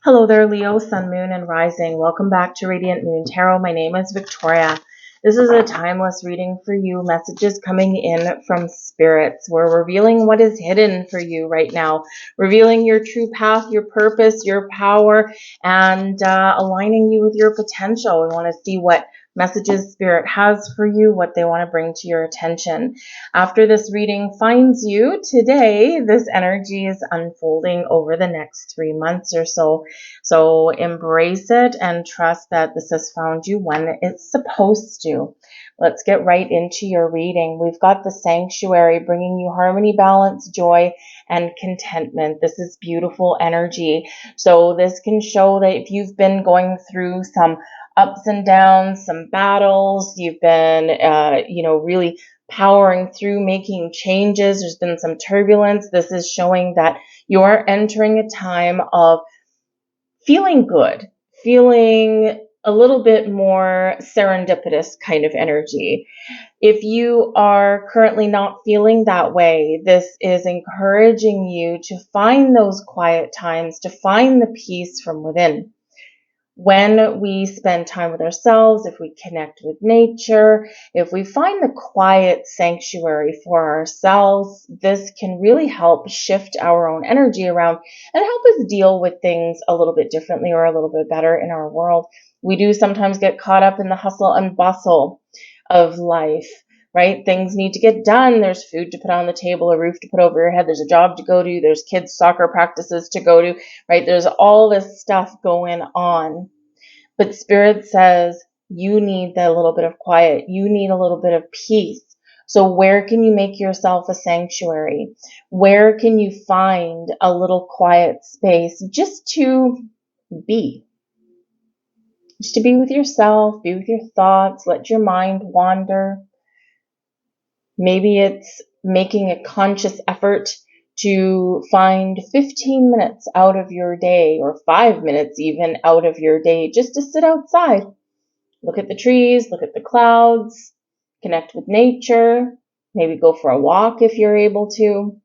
Hello there, Leo, Sun, Moon, and Rising. Welcome back to Radiant Moon Tarot. My name is Victoria. This is a timeless reading for you. Messages coming in from spirits. We're revealing what is hidden for you right now. Revealing your true path, your purpose, your power, and aligning you with your potential. We want to see what messages Spirit has for you, what they want to bring to your attention. After this reading finds you today, this energy is unfolding over the next 3 months or so. So embrace it and trust that this has found you when it's supposed to. Let's get right into your reading. We've got the Sanctuary bringing you harmony, balance, joy, and contentment. This is beautiful energy. So this can show that if you've been going through some ups and downs, some battles, you've been, really powering through, making changes, there's been some turbulence. This is showing that you're entering a time of feeling good, feeling a little bit more serendipitous kind of energy. If you are currently not feeling that way, this is encouraging you to find those quiet times, to find the peace from within. When we spend time with ourselves, if we connect with nature, if we find the quiet sanctuary for ourselves, this can really help shift our own energy around and help us deal with things a little bit differently or a little bit better in our world. We do sometimes get caught up in the hustle and bustle of life, right? Things need to get done. There's food to put on the table, a roof to put over your head. There's a job to go to. There's kids' soccer practices to go to, right? There's all this stuff going on. But Spirit says you need that little bit of quiet. You need a little bit of peace. So where can you make yourself a sanctuary? Where can you find a little quiet space just to be? Just to be with yourself, be with your thoughts, let your mind wander. Maybe it's making a conscious effort to find 15 minutes out of your day, or 5 minutes even out of your day, just to sit outside. Look at the trees, look at the clouds, connect with nature, maybe go for a walk if you're able to.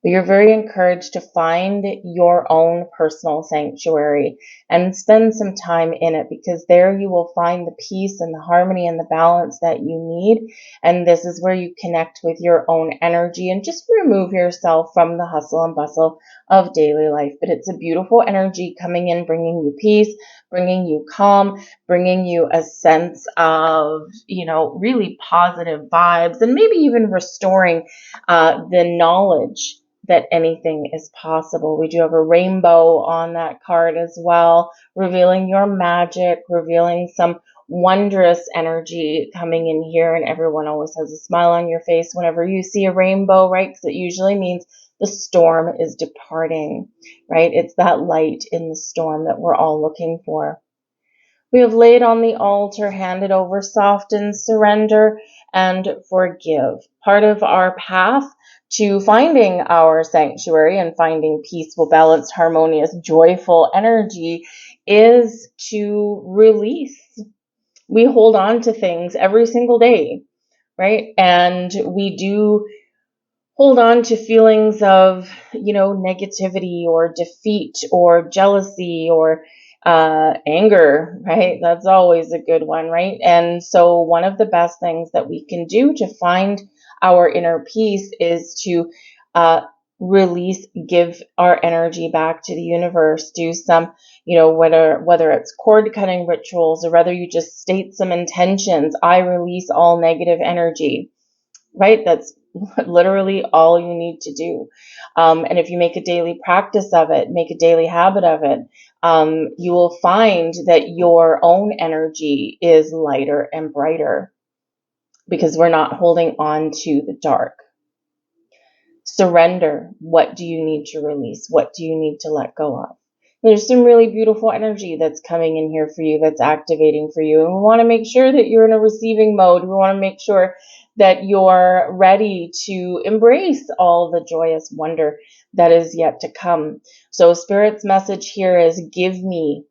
But you're very encouraged to find your own personal sanctuary and spend some time in it, because there you will find the peace and the harmony and the balance that you need. And this is where you connect with your own energy and just remove yourself from the hustle and bustle of daily life. But it's a beautiful energy coming in, bringing you peace, bringing you calm, bringing you a sense of, really positive vibes, and maybe even restoring the knowledge that anything is possible. We do have a rainbow on that card as well, revealing your magic, revealing some wondrous energy coming in here. And everyone always has a smile on your face whenever you see a rainbow, right? Because it usually means the storm is departing, right? It's that light in the storm that we're all looking for. We have laid on the altar, handed over, soften, surrender, and forgive. Part of our path to finding our sanctuary and finding peaceful, balanced, harmonious, joyful energy is to release. We hold on to things every single day, right? And we do hold on to feelings of, negativity or defeat or jealousy or anger, right? That's always a good one, right? And so one of the best things that we can do to find our inner peace is to release, give our energy back to the universe, do some, whether it's cord cutting rituals or whether you just state some intentions. I release all negative energy, right? That's literally all you need to do. And if you make a daily practice of it, make a daily habit of it, you will find that your own energy is lighter and brighter, because we're not holding on to the dark. Surrender. What do you need to release? What do you need to let go of? There's some really beautiful energy that's coming in here for you, that's activating for you. And we want to make sure that you're in a receiving mode. We want to make sure that you're ready to embrace all the joyous wonder that is yet to come. So Spirit's message here is, give me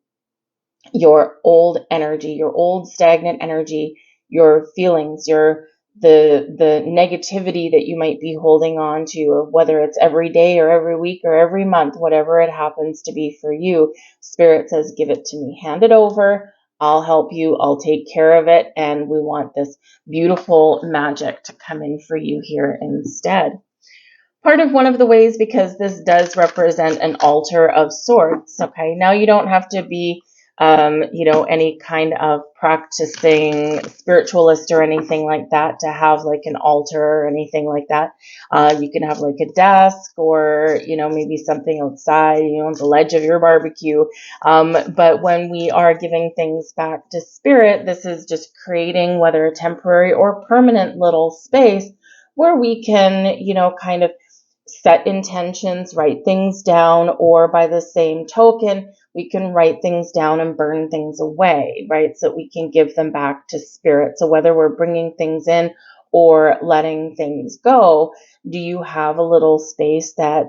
your old energy, your old stagnant energy, your feelings, your the negativity that you might be holding on to, or whether it's every day or every week or every month, whatever it happens to be for you, Spirit says, give it to me, hand it over. I'll help you. I'll take care of it. And we want this beautiful magic to come in for you here instead. Part of one of the ways, because this does represent an altar of sorts, okay? Now you don't have to be, any kind of practicing spiritualist or anything like that to have like an altar or anything like that. You can have like a desk or, maybe something outside, on the ledge of your barbecue. But when we are giving things back to Spirit, this is just creating, whether a temporary or permanent little space where we can, kind of set intentions, write things down, or by the same token, we can write things down and burn things away, right? So we can give them back to Spirit. So whether we're bringing things in or letting things go, do you have a little space that,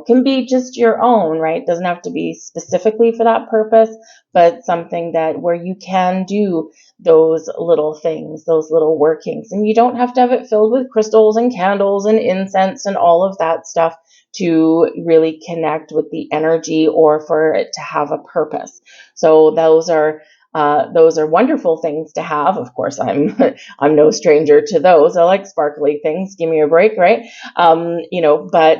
can be just your own, right? Doesn't have to be specifically for that purpose, but something that where you can do those little things, those little workings. And you don't have to have it filled with crystals and candles and incense and all of that stuff to really connect with the energy or for it to have a purpose. So those are wonderful things to have. Of course, I'm I'm no stranger to those. I like sparkly things. Give me a break, right? But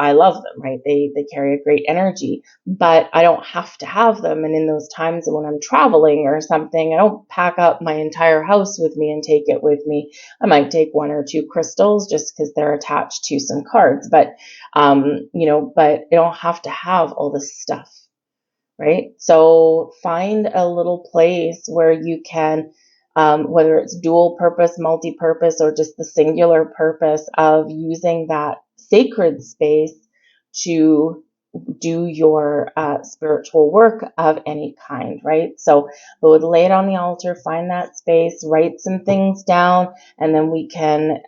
I love them, right? They carry a great energy, but I don't have to have them. And in those times when I'm traveling or something, I don't pack up my entire house with me and take it with me. I might take one or two crystals just because they're attached to some cards, but but I don't have to have all this stuff. Right? So find a little place where you can, whether it's dual purpose, multi-purpose, or just the singular purpose of using that sacred space to do your spiritual work of any kind, right? So I would lay it on the altar, find that space, write some things down, and then we can,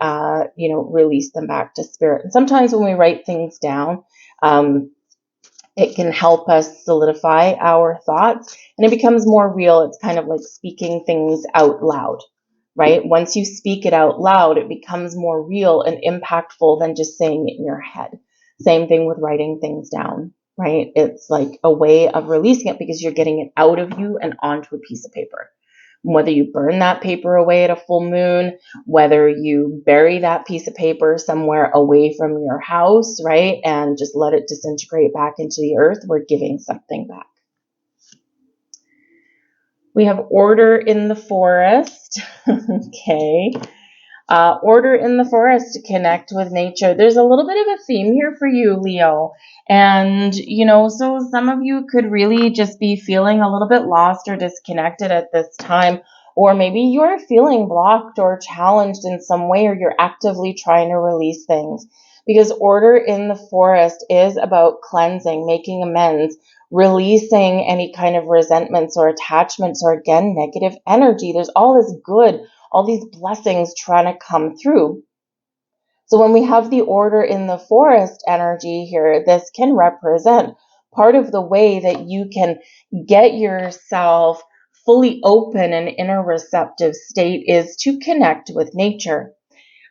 release them back to Spirit. And sometimes when we write things down, it can help us solidify our thoughts and it becomes more real. It's kind of like speaking things out loud, right? Once you speak it out loud, it becomes more real and impactful than just saying it in your head. Same thing with writing things down, right? It's like a way of releasing it because you're getting it out of you and onto a piece of paper. Whether you burn that paper away at a full moon, whether you bury that piece of paper somewhere away from your house, right, and just let it disintegrate back into the earth, we're giving something back. We have order in the forest. Okay. Order in the forest to connect with nature. There's a little bit of a theme here for you, Leo. And, so some of you could really just be feeling a little bit lost or disconnected at this time. Or maybe you're feeling blocked or challenged in some way, or you're actively trying to release things. Because order in the forest is about cleansing, making amends, releasing any kind of resentments or attachments or, again, negative energy. There's all this good, all these blessings trying to come through. So when we have the order in the forest energy here, this can represent part of the way that you can get yourself fully open and in a receptive state is to connect with nature.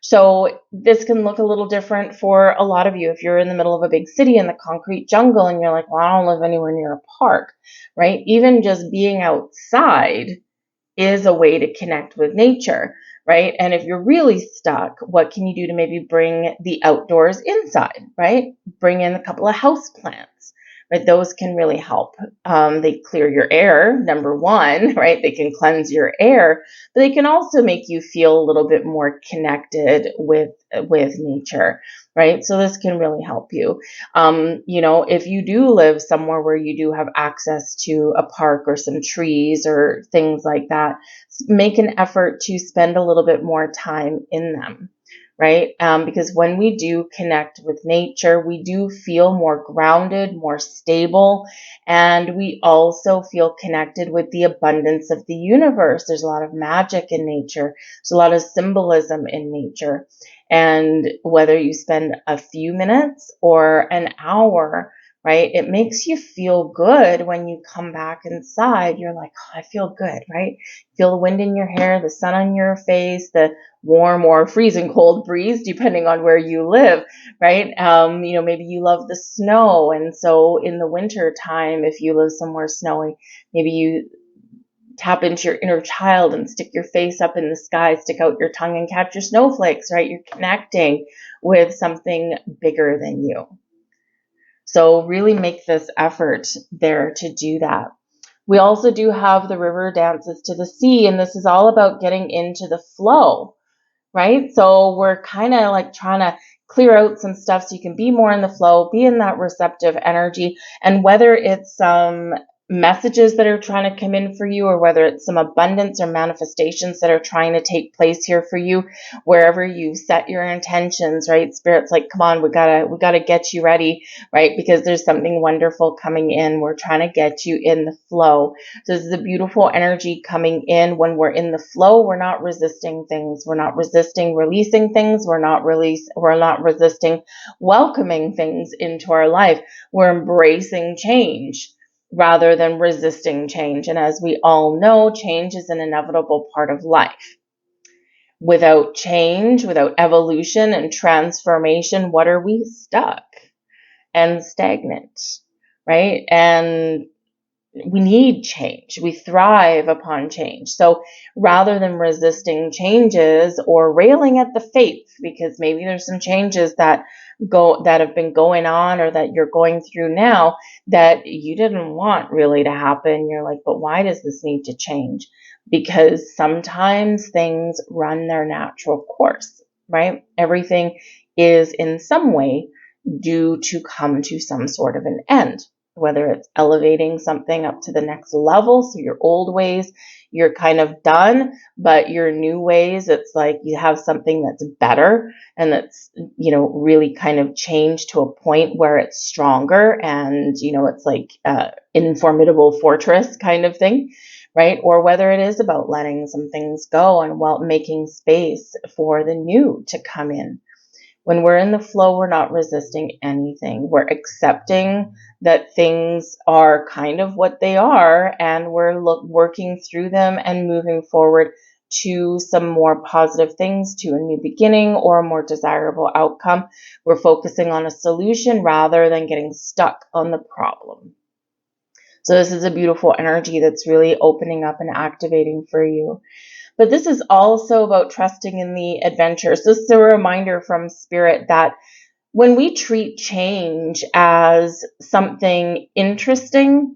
So this can look a little different for a lot of you. If you're in the middle of a big city in the concrete jungle and you're like, well, I don't live anywhere near a park, right? Even just being outside is a way to connect with nature, right? And if you're really stuck, what can you do to maybe bring the outdoors inside, right? Bring in a couple of house plants, right? Those can really help. They clear your air, number one, right? They can cleanse your air, but they can also make you feel a little bit more connected with nature, right? So this can really help you. If you do live somewhere where you do have access to a park or some trees or things like that, make an effort to spend a little bit more time in them, right? Because when we do connect with nature, we do feel more grounded, more stable, and we also feel connected with the abundance of the universe. There's a lot of magic in nature. There's a lot of symbolism in nature. And whether you spend a few minutes or an hour, right? It makes you feel good when you come back inside. You're like, oh, I feel good, right? Feel the wind in your hair, the sun on your face, the warm or freezing cold breeze, depending on where you live, right? Maybe you love the snow. And so in the winter time, if you live somewhere snowy, maybe you tap into your inner child and stick your face up in the sky, stick out your tongue and catch your snowflakes, right? You're connecting with something bigger than you. So really make this effort there to do that. We also do have the river dances to the sea, and this is all about getting into the flow, right? So we're kind of like trying to clear out some stuff so you can be more in the flow, be in that receptive energy. And whether it's some messages that are trying to come in for you, or whether it's some abundance or manifestations that are trying to take place here for you, wherever you set your intentions, right? Spirit's like, come on, we gotta get you ready, right? Because there's something wonderful coming in. We're trying to get you in the flow. So this is a beautiful energy coming in. When we're in the flow, we're not resisting things. We're not resisting releasing things. We're not resisting welcoming things into our life. We're embracing change rather than resisting change. And as we all know, change is an inevitable part of life. Without change, without evolution and transformation, what are we? Stuck and stagnant, right? And we need change. We thrive upon change. So rather than resisting changes or railing at the fates, because maybe there's some changes that have been going on or that you're going through now that you didn't want really to happen. You're like, but why does this need to change? Because sometimes things run their natural course, right? Everything is in some way due to come to some sort of an end. Whether it's elevating something up to the next level. So your old ways, you're kind of done, but your new ways, it's like you have something that's better and that's, really kind of changed to a point where it's stronger and, it's like an formidable fortress kind of thing, right? Or whether it is about letting some things go and making space for the new to come in. When we're in the flow, we're not resisting anything. We're accepting that things are kind of what they are, and we're working through them and moving forward to some more positive things, to a new beginning or a more desirable outcome. We're focusing on a solution rather than getting stuck on the problem. So this is a beautiful energy that's really opening up and activating for you. But this is also about trusting in the adventure. So this is a reminder from Spirit that when we treat change as something interesting,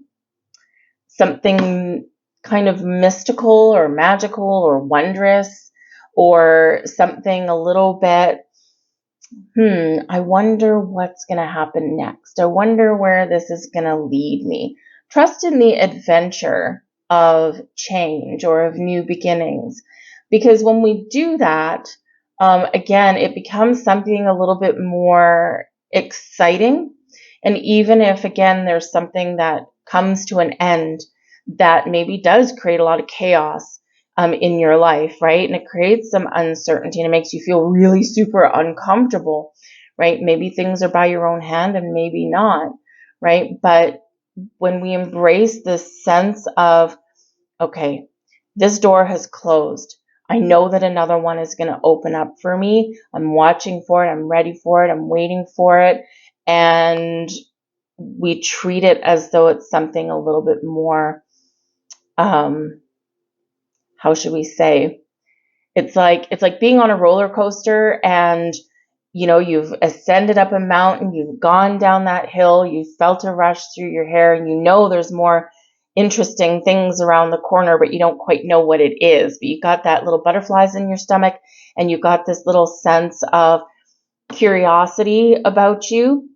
something kind of mystical or magical or wondrous, or something a little bit, I wonder what's going to happen next. I wonder where this is going to lead me. Trust in the adventure of change or of new beginnings. Because when we do that, again, it becomes something a little bit more exciting. And even if, again, there's something that comes to an end that maybe does create a lot of chaos in your life, right? And it creates some uncertainty and it makes you feel really super uncomfortable, right? Maybe things are by your own hand and maybe not, right? But when we embrace this sense of, okay, this door has closed. I know that another one is going to open up for me. I'm watching for it. I'm ready for it. I'm waiting for it. And we treat it as though it's something a little bit more, how should we say? It's like being on a roller coaster and you've ascended up a mountain, you've gone down that hill, you felt a rush through your hair, and there's more interesting things around the corner, but you don't quite know what it is. But you got that little butterflies in your stomach, and you got this little sense of curiosity about you.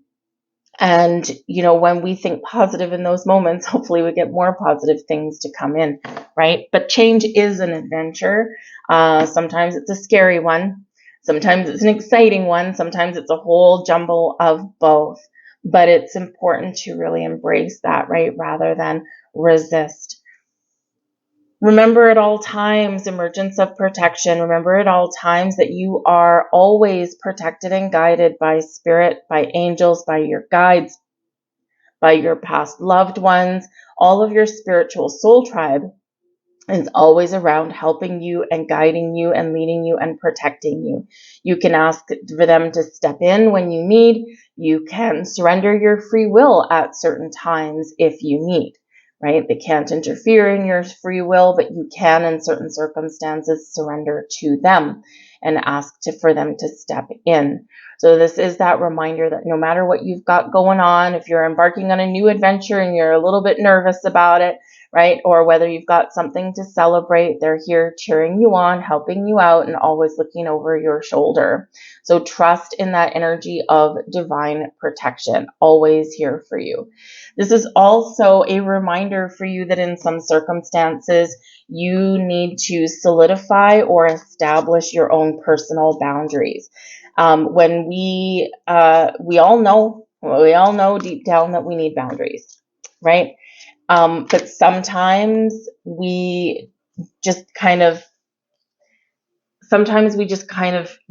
And, when we think positive in those moments, hopefully we get more positive things to come in, right? But change is an adventure. Sometimes it's a scary one. Sometimes it's an exciting one. Sometimes it's a whole jumble of both. But it's important to really embrace that, right? Rather than resist. Remember at all times, emergence of protection. Remember at all times that you are always protected and guided by Spirit, by angels, by your guides, by your past loved ones. All of your spiritual soul tribe is always around helping you and guiding you and leading you and protecting you. You can ask for them to step in when you need. You can surrender your free will at certain times if you need, right? They can't interfere in your free will, but you can, in certain circumstances, surrender to them and ask for them to step in. So this is that reminder that no matter what you've got going on, if you're embarking on a new adventure and you're a little bit nervous about it, right? Or whether you've got something to celebrate, they're here cheering you on, helping you out, and always looking over your shoulder. So trust in that energy of divine protection, always here for you. This is also a reminder for you that in some circumstances, you need to solidify or establish your own personal boundaries. When we all know deep down that we need boundaries, right? But sometimes we just kind of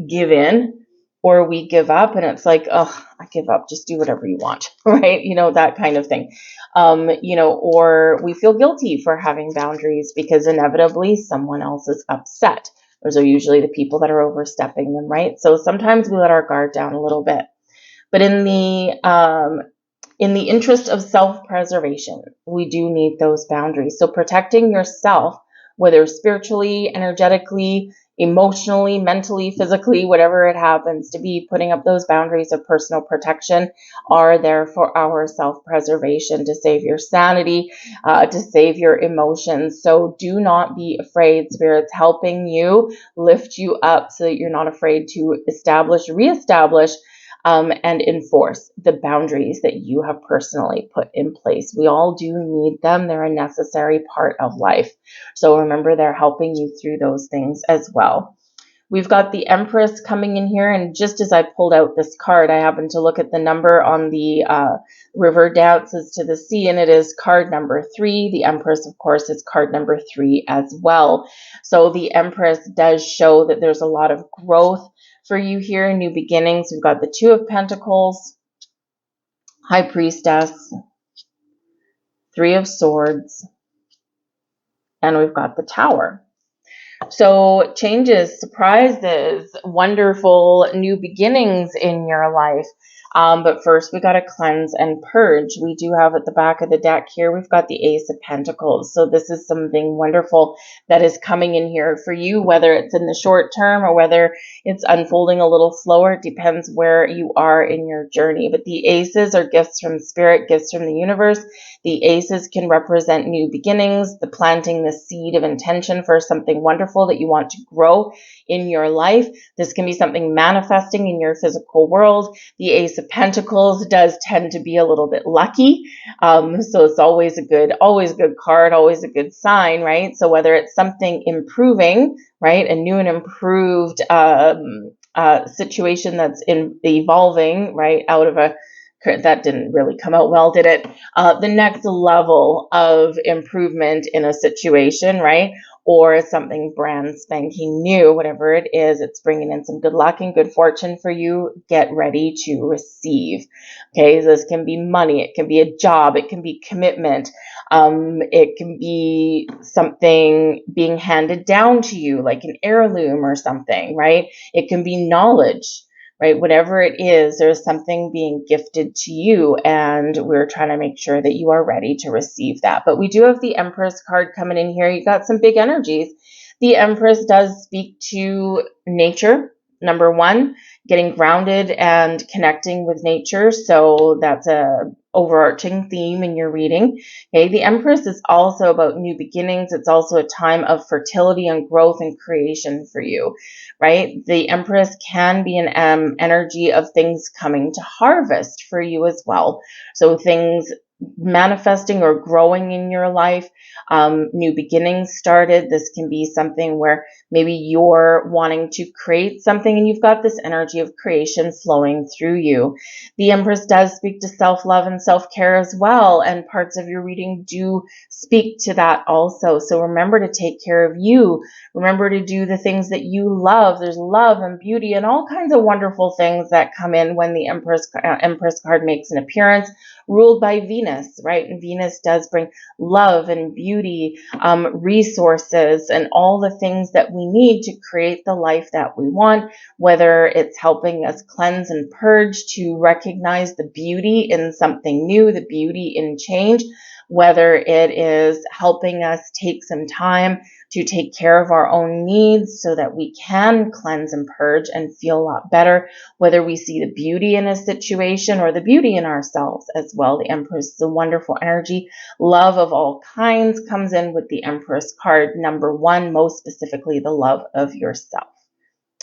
give in, or we give up, and it's like, oh, I give up, just do whatever you want, right? That kind of thing. Or we feel guilty for having boundaries because inevitably someone else is upset. Those are usually the people that are overstepping them, right? So sometimes we let our guard down a little bit. But in the interest of self-preservation, we do need those boundaries. So protecting yourself, whether spiritually, energetically, emotionally, mentally, physically, whatever it happens to be, putting up those boundaries of personal protection are there for our self-preservation, to save your sanity, to save your emotions. So do not be afraid. Spirit's helping you, lift you up so that you're not afraid to reestablish, and enforce the boundaries that you have personally put in place. We all do need them. They're a necessary part of life. So remember, they're helping you through those things as well. We've got the Empress coming in here, and just as I pulled out this card, I happened to look at the number on the River Dances to the Sea, and it is card number 3. The Empress, of course, is card number 3 as well. So the Empress does show that there's a lot of growth for you here, new beginnings. We've got the Two of Pentacles, High Priestess, Three of Swords, and we've got the Tower. So changes, surprises, wonderful new beginnings in your life. But first we got to cleanse and purge. We do have at the back of the deck here, we've got the Ace of Pentacles. So this is something wonderful that is coming in here for you, whether it's in the short term or whether it's unfolding a little slower. It depends where you are in your journey. But the aces are gifts from spirit, gifts from the universe. The aces can represent new beginnings, the planting the seed of intention for something wonderful that you want to grow in your life. This can be something manifesting in your physical world. The Ace of Pentacles does tend to be a little bit lucky. So it's always a good card, always a good sign, right? So whether it's something improving, right, a new and improved situation that's evolving, right, out of that didn't really come out well, did it? The next level of improvement in a situation, right? Or something brand spanking new, whatever it is, it's bringing in some good luck and good fortune for you. Get ready to receive. Okay, so this can be money, it can be a job, it can be commitment, it can be something being handed down to you, like an heirloom or something, right? It can be knowledge. Right, whatever it is, there's something being gifted to you, and we're trying to make sure that you are ready to receive that. But we do have the Empress card coming in here. You got some big energies. The Empress does speak to nature, number one, getting grounded and connecting with nature. So that's a overarching theme in your reading. Okay, the Empress is also about new beginnings. It's also a time of fertility and growth and creation for you, right? The Empress can be an energy of things coming to harvest for you as well. So things manifesting or growing in your life, new beginnings started. This can be something where maybe you're wanting to create something and you've got this energy of creation flowing through you. The Empress does speak to self-love and self-care as well, and parts of your reading do speak to that also. So remember to take care of you. Remember to do the things that you love. There's love and beauty and all kinds of wonderful things that come in when the Empress card makes an appearance, ruled by Venus. Venus, right? And Venus does bring love and beauty, resources, and all the things that we need to create the life that we want, whether it's helping us cleanse and purge to recognize the beauty in something new, the beauty in change, whether it is helping us take some time to take care of our own needs so that we can cleanse and purge and feel a lot better, whether we see the beauty in a situation or the beauty in ourselves as well. The Empress is a wonderful energy. Love of all kinds comes in with the Empress card. Number one, most specifically, the love of yourself.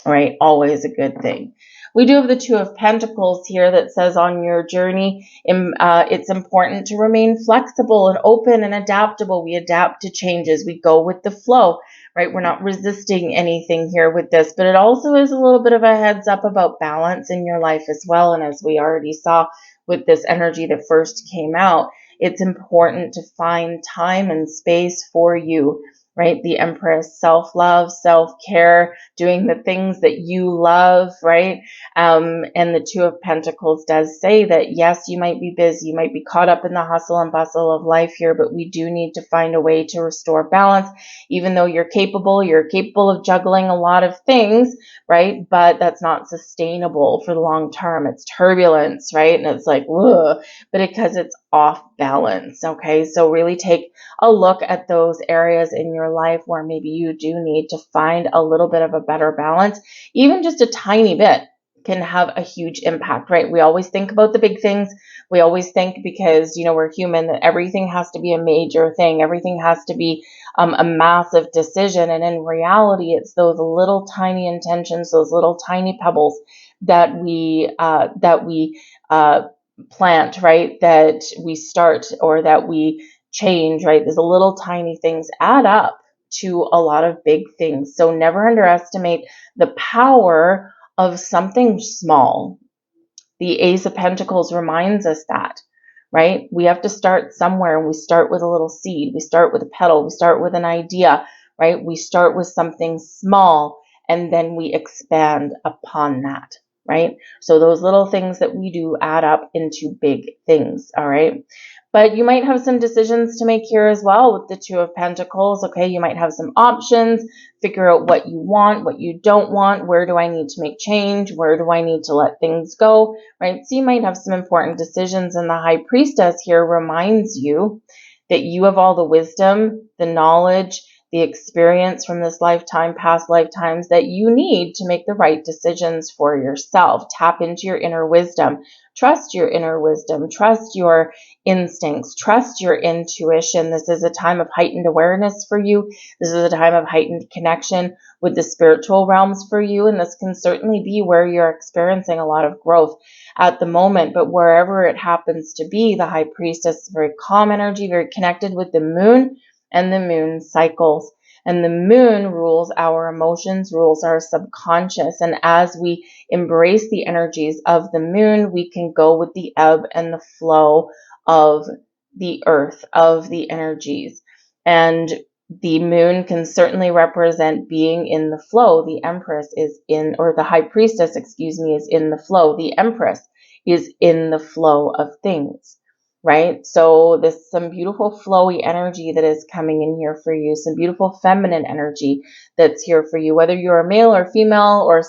All right, always a good thing. We do have the Two of Pentacles here that says on your journey, it's important to remain flexible and open and adaptable. We adapt to changes. We go with the flow, right? We're not resisting anything here with this, but it also is a little bit of a heads up about balance in your life as well. And as we already saw with this energy that first came out, it's important to find time and space for you, right? The Empress, self-love, self-care, doing the things that you love, right? And the Two of Pentacles does say that, yes, you might be busy, you might be caught up in the hustle and bustle of life here, but we do need to find a way to restore balance. Even though you're capable of juggling a lot of things, right? But that's not sustainable for the long term. It's turbulence, right? And it's like, ugh, but because it's off balance, okay? So really take a look at those areas in your life where maybe you do need to find a little bit of a better balance. Even just a tiny bit can have a huge impact, right? We always think about the big things. We always think, because, you know, we're human, that everything has to be a major thing. Everything has to be a massive decision. And in reality, it's those little tiny intentions, those little tiny pebbles that we plant, right? That we start or that we change, right? These little tiny things add up to a lot of big things. So never underestimate the power of something small. The Ace of Pentacles reminds us that, right? We have to start somewhere, and we start with a little seed. We start with a petal. We start with an idea, right? We start with something small, and then we expand upon that, right? So those little things that we do add up into big things, all right? But you might have some decisions to make here as well with the Two of Pentacles, okay? You might have some options, figure out what you want, what you don't want, where do I need to make change, where do I need to let things go, right? So you might have some important decisions, and the High Priestess here reminds you that you have all the wisdom, the knowledge, the experience from this lifetime, past lifetimes, that you need to make the right decisions for yourself. Tap into your inner wisdom. Trust your inner wisdom. Trust your instincts. Trust your intuition. This is a time of heightened awareness for you. This is a time of heightened connection with the spiritual realms for you. And this can certainly be where you're experiencing a lot of growth at the moment. But wherever it happens to be, the High Priestess is very calm energy, very connected with the moon and the moon cycles. And the moon rules our emotions, rules our subconscious. And as we embrace the energies of the moon, we can go with the ebb and the flow of the earth, of the energies. And the moon can certainly represent being in the flow. The Empress is in, or the High Priestess, excuse me, is in the flow. The Empress is in the flow of things. Right? So there's some beautiful flowy energy that is coming in here for you, some beautiful feminine energy that's here for you, whether you're a male or female or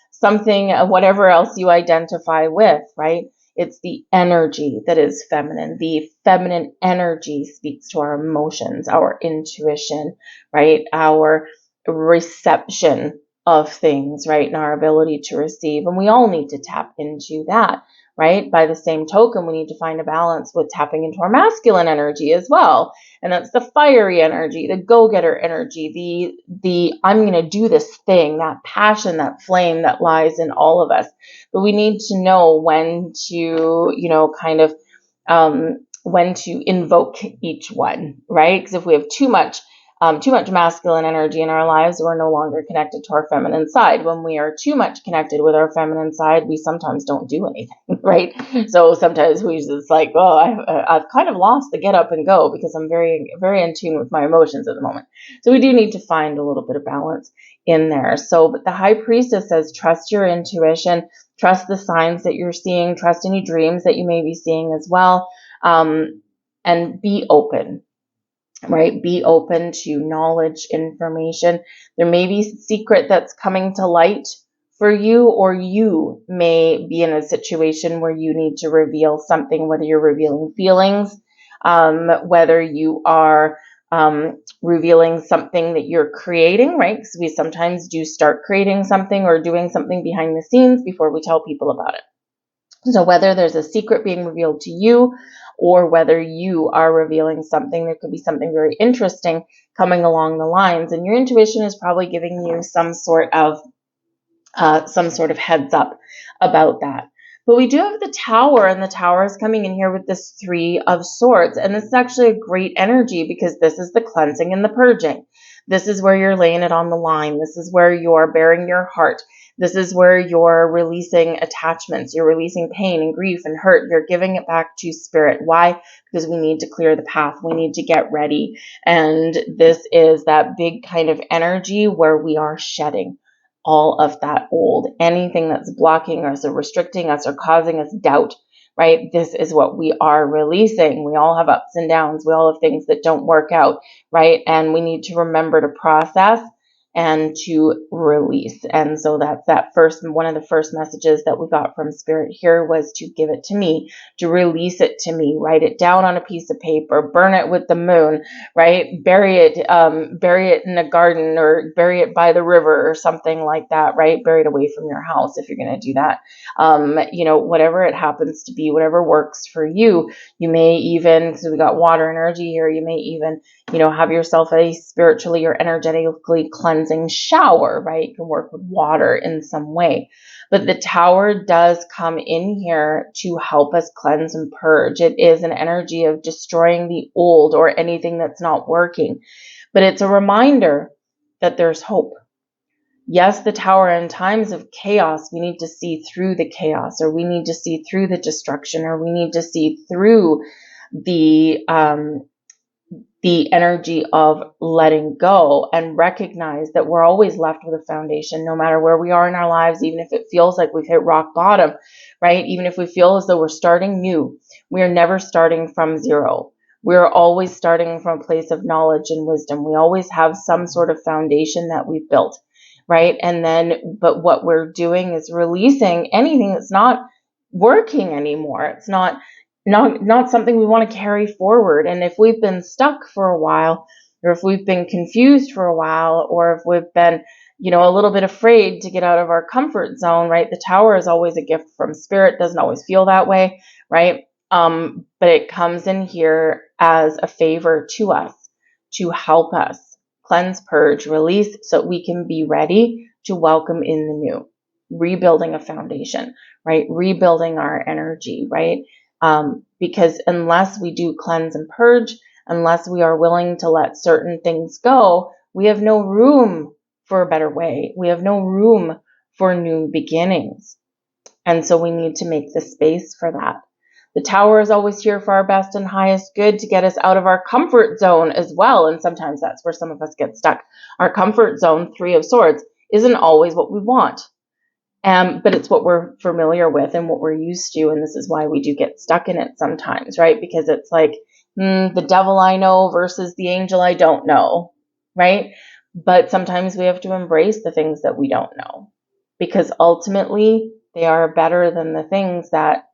something, whatever else you identify with, right? It's the energy that is feminine. The feminine energy speaks to our emotions, our intuition, right? Our reception of things, right? And our ability to receive. And we all need to tap into that. Right? By the same token, we need to find a balance with tapping into our masculine energy as well. And that's the fiery energy, the go-getter energy, the I'm going to do this thing, that passion, that flame that lies in all of us. But we need to know when to, when to invoke each one, right? Because if we have too much masculine energy in our lives, we're no longer connected to our feminine side. When we are too much connected with our feminine side, we sometimes don't do anything, right? So sometimes we just like, oh, I've kind of lost the get up and go because I'm very, very in tune with my emotions at the moment. So we do need to find a little bit of balance in there. So, but the High Priestess says, trust your intuition, trust the signs that you're seeing, trust any dreams that you may be seeing as well. and be open, right? Be open to knowledge, information. There may be a secret that's coming to light for you, or you may be in a situation where you need to reveal something, whether you're revealing feelings, whether you are revealing something that you're creating, right? Because we sometimes do start creating something or doing something behind the scenes before we tell people about it. So whether there's a secret being revealed to you or whether you are revealing something, there could be something very interesting coming along the lines, and your intuition is probably giving you some sort of heads up about that. But we do have the Tower, and the Tower is coming in here with this Three of Swords, and this is actually a great energy because this is the cleansing and the purging. This is where you're laying it on the line. This is where you're bearing your heart. This is where you're releasing attachments. You're releasing pain and grief and hurt. You're giving it back to spirit. Why? Because we need to clear the path. We need to get ready. And this is that big kind of energy where we are shedding all of that old, anything that's blocking us or restricting us or causing us doubt, right? This is what we are releasing. We all have ups and downs. We all have things that don't work out, right? And we need to remember to process and to release. And so that's one of the first messages that we got from Spirit here was to give it to me, to release it to me, write it down on a piece of paper, burn it with the moon, right? Bury it in a garden or bury it by the river or something like that, right? Bury it away from your house if you're going to do that. Whatever it happens to be, whatever works for you. You may even, because we got water energy here, you may even, have yourself a spiritually or energetically cleansing shower, right? You can work with water in some way. But the Tower does come in here to help us cleanse and purge. It is an energy of destroying the old or anything that's not working. But it's a reminder that there's hope. Yes, the Tower, in times of chaos, we need to see through the chaos, or we need to see through the destruction, or we need to see through the energy of letting go and recognize that we're always left with a foundation, no matter where we are in our lives, even if it feels like we've hit rock bottom, right? Even if we feel as though we're starting new, we are never starting from zero. We're always starting from a place of knowledge and wisdom. We always have some sort of foundation that we've built, right? But what we're doing is releasing anything that's not working anymore. It's not something we want to carry forward. And if we've been stuck for a while, or if we've been confused for a while, or if we've been, a little bit afraid to get out of our comfort zone, right? The Tower is always a gift from Spirit. Doesn't always feel that way, right? But it comes in here as a favor to us, to help us cleanse, purge, release, so we can be ready to welcome in the new, rebuilding a foundation, right? Rebuilding our energy, right? Because unless we do cleanse and purge, unless we are willing to let certain things go, we have no room for a better way. We have no room for new beginnings. And so we need to make the space for that. The Tower is always here for our best and highest good, to get us out of our comfort zone as well. And sometimes that's where some of us get stuck. Our comfort zone, Three of Swords, isn't always what we want. But it's what we're familiar with and what we're used to. And this is why we do get stuck in it sometimes, right? Because it's like the devil I know versus the angel I don't know, right? But sometimes we have to embrace the things that we don't know, because ultimately they are better than the things that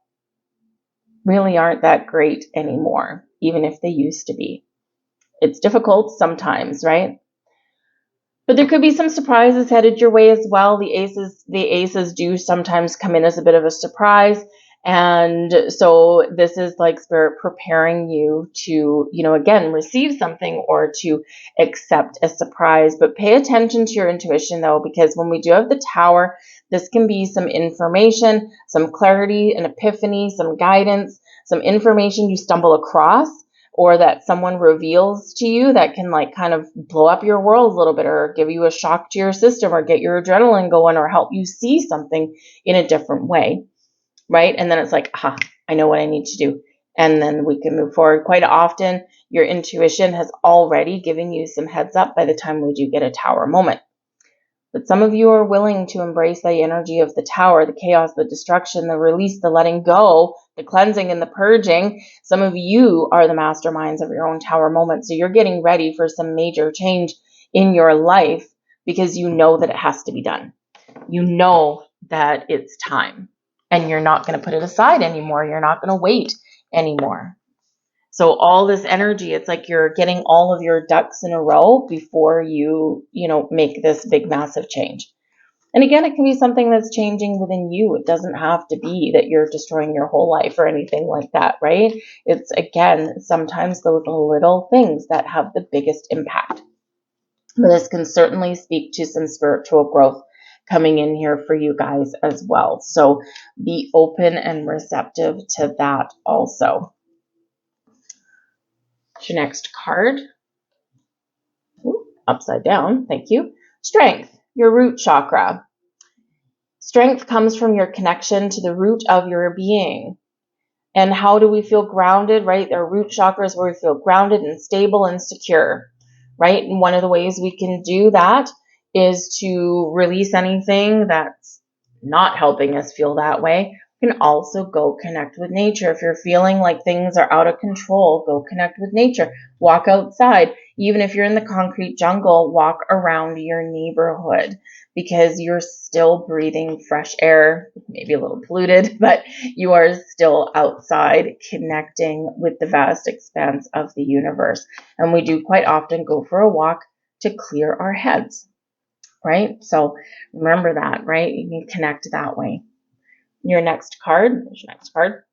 really aren't that great anymore, even if they used to be. It's difficult sometimes, right? But there could be some surprises headed your way as well. The aces do sometimes come in as a bit of a surprise. And so this is like Spirit preparing you to, again, receive something or to accept a surprise. But pay attention to your intuition, though, because when we do have the Tower, this can be some information, some clarity, an epiphany, some guidance, some information you stumble across, or that someone reveals to you that can kind of blow up your world a little bit, or give you a shock to your system, or get your adrenaline going, or help you see something in a different way, right? And then it's like, I know what I need to do. And then we can move forward. Quite often, your intuition has already given you some heads up by the time we do get a Tower moment. But some of you are willing to embrace the energy of the Tower, the chaos, the destruction, the release, the letting go the cleansing and the purging. Some of you are the masterminds of your own tower moment. So you're getting ready for some major change in your life because you know that it has to be done. You know that it's time and you're not going to put it aside anymore. You're not going to wait anymore. So all this energy, it's like you're getting all of your ducks in a row before you make this big, massive change. And again, it can be something that's changing within you. It doesn't have to be that you're destroying your whole life or anything like that, right? It's, again, sometimes those little things that have the biggest impact. But this can certainly speak to some spiritual growth coming in here for you guys as well. So be open and receptive to that also. Your next card. Ooh, upside down. Thank you. Strength, your root chakra. Strength comes from your connection to the root of your being. And how do we feel grounded, right? Our root chakra is where we feel grounded and stable and secure, right? And one of the ways we can do that is to release anything that's not helping us feel that way. You can also go connect with nature. If you're feeling like things are out of control, go connect with nature. Walk outside. Even if you're in the concrete jungle, walk around your neighborhood because you're still breathing fresh air, maybe a little polluted, but you are still outside connecting with the vast expanse of the universe. And we do quite often go for a walk to clear our heads, right? So remember that, right? You can connect that way. Your next card, there's your next card.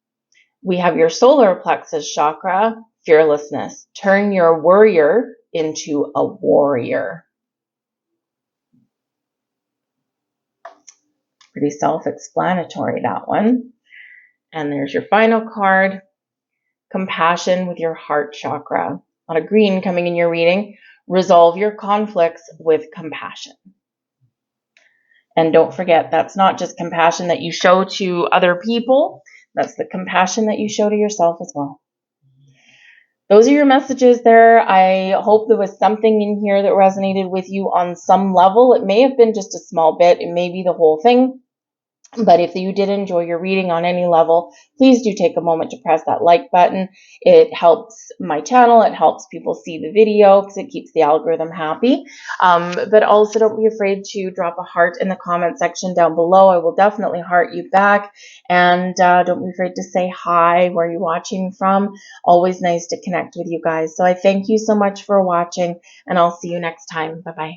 We have your solar plexus chakra, fearlessness. Turn your worrier into a warrior. Pretty self-explanatory, that one. And there's your final card, compassion with your heart chakra. A lot of green coming in your reading. Resolve your conflicts with compassion. And don't forget, that's not just compassion that you show to other people. That's the compassion that you show to yourself as well. Those are your messages there. I hope there was something in here that resonated with you on some level. It may have been just a small bit. It may be the whole thing. But if you did enjoy your reading on any level, please do take a moment to press that like button. It helps my channel. It helps people see the video because it keeps the algorithm happy. But also don't be afraid to drop a heart in the comment section down below. I will definitely heart you back. And don't be afraid to say hi, where you're watching from. Always nice to connect with you guys. So I thank you so much for watching, and I'll see you next time. Bye-bye.